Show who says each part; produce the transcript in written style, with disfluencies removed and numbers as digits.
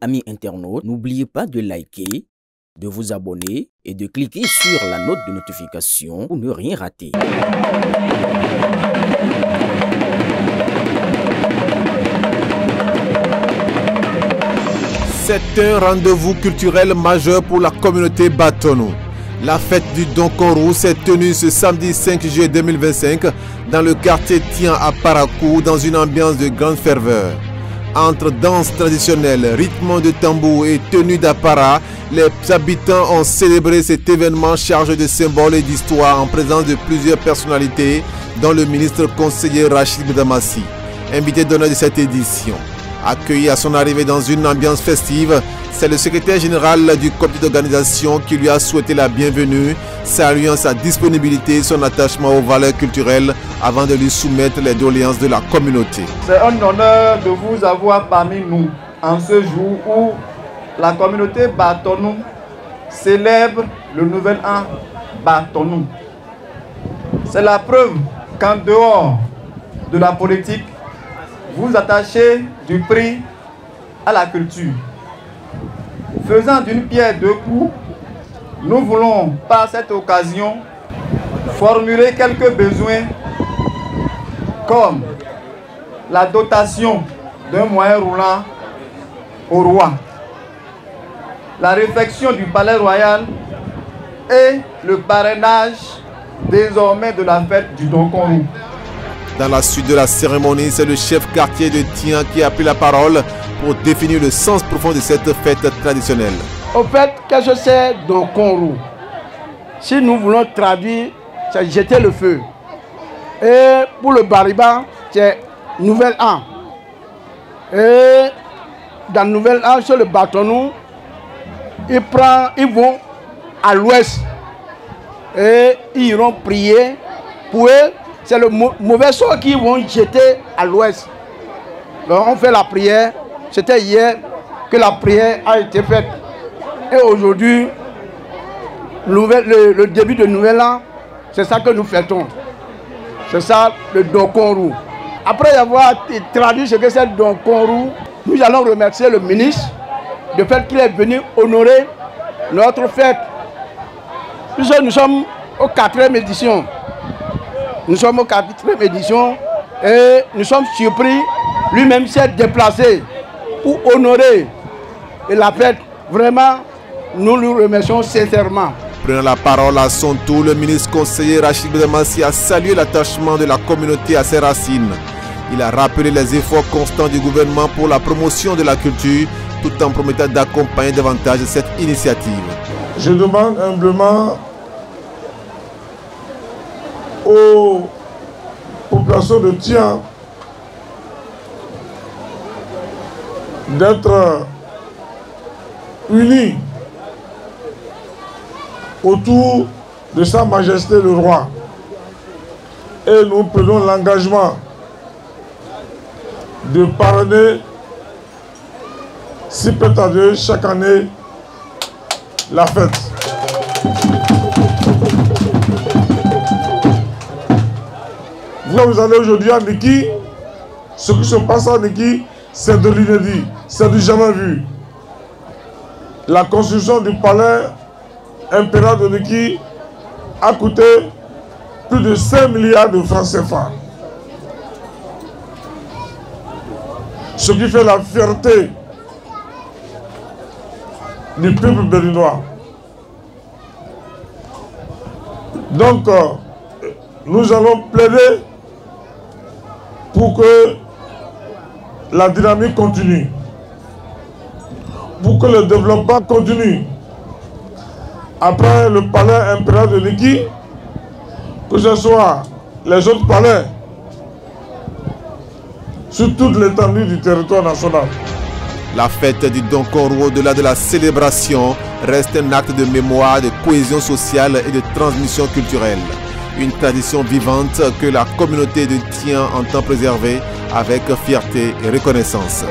Speaker 1: Amis internautes, n'oubliez pas de liker, de vous abonner et de cliquer sur la note de notification pour ne rien rater.
Speaker 2: C'est un rendez-vous culturel majeur pour la communauté Batonou. La fête du Donkorou s'est tenue ce samedi 5 juillet 2025 dans le quartier Tian à Parakou dans une ambiance de grande ferveur. Entre danse traditionnelle, rythme de tambour et tenue d'apparat, les habitants ont célébré cet événement chargé de symboles et d'histoire en présence de plusieurs personnalités, dont le ministre conseiller Rachid Boudamassi, invité d'honneur de cette édition. Accueilli à son arrivée dans une ambiance festive, c'est le secrétaire général du comité d'organisation qui lui a souhaité la bienvenue, saluant sa disponibilité et son attachement aux valeurs culturelles avant de lui soumettre les doléances de la communauté.
Speaker 3: C'est un honneur de vous avoir parmi nous en ce jour où la communauté Batonou célèbre le nouvel an Batonou. C'est la preuve qu'en dehors de la politique, vous attachez du prix à la culture. Faisant d'une pierre deux coups, nous voulons par cette occasion formuler quelques besoins comme la dotation d'un moyen roulant au roi, la réfection du palais royal et le parrainage désormais de la fête du Donkorou.
Speaker 2: Dans la suite de la cérémonie, c'est le chef quartier de Tian qui a pris la parole pour définir le sens profond de cette fête traditionnelle.
Speaker 4: Au fait, qu'est-ce que c'est Donkorou? Si nous voulons traduire, c'est jeter le feu. Et pour le Bariba, c'est Nouvel An. Et dans Nouvel An, sur le Batonou, ils vont à l'ouest. Et ils iront prier pour eux. C'est le mauvais sort qu'ils vont jeter à l'ouest. Donc on fait la prière. C'était hier que la prière a été faite. Et aujourd'hui, le début de Nouvel An, c'est ça que nous fêtons. C'est ça le Donkorou. Après avoir traduit ce que c'est Donkorou, nous allons remercier le ministre du fait qu'il est venu honorer notre fête. Puisque nous sommes au 4e édition. Nous sommes au 4e édition et nous sommes surpris. Lui-même s'est déplacé pour honorer la fête. Vraiment, nous lui remercions sincèrement.
Speaker 2: Prenant la parole à son tour, le ministre conseiller Rachid Boudamassi a salué l'attachement de la communauté à ses racines. Il a rappelé les efforts constants du gouvernement pour la promotion de la culture, tout en promettant d'accompagner davantage cette initiative.
Speaker 5: Je demande humblement aux populations de Tian d'être unis autour de Sa Majesté le Roi. Et nous prenons l'engagement de parrainer, si peu tarder, chaque année, la fête. Vous allez aujourd'hui à Niki, ce qui se passe à Niki, c'est de l'inédit, c'est du jamais vu. La construction du palais impérial de Niki a coûté plus de 5 milliards de francs CFA. Ce qui fait la fierté du peuple béninois. Donc, nous allons plaider pour que la dynamique continue, pour que le développement continue. Après le palais impérial de Niki, que ce soit les autres palais, sur toute l'étendue du territoire national.
Speaker 2: La fête du Donkorou, au-delà de la célébration, reste un acte de mémoire, de cohésion sociale et de transmission culturelle. Une tradition vivante que la communauté de Tian entend préserver avec fierté et reconnaissance.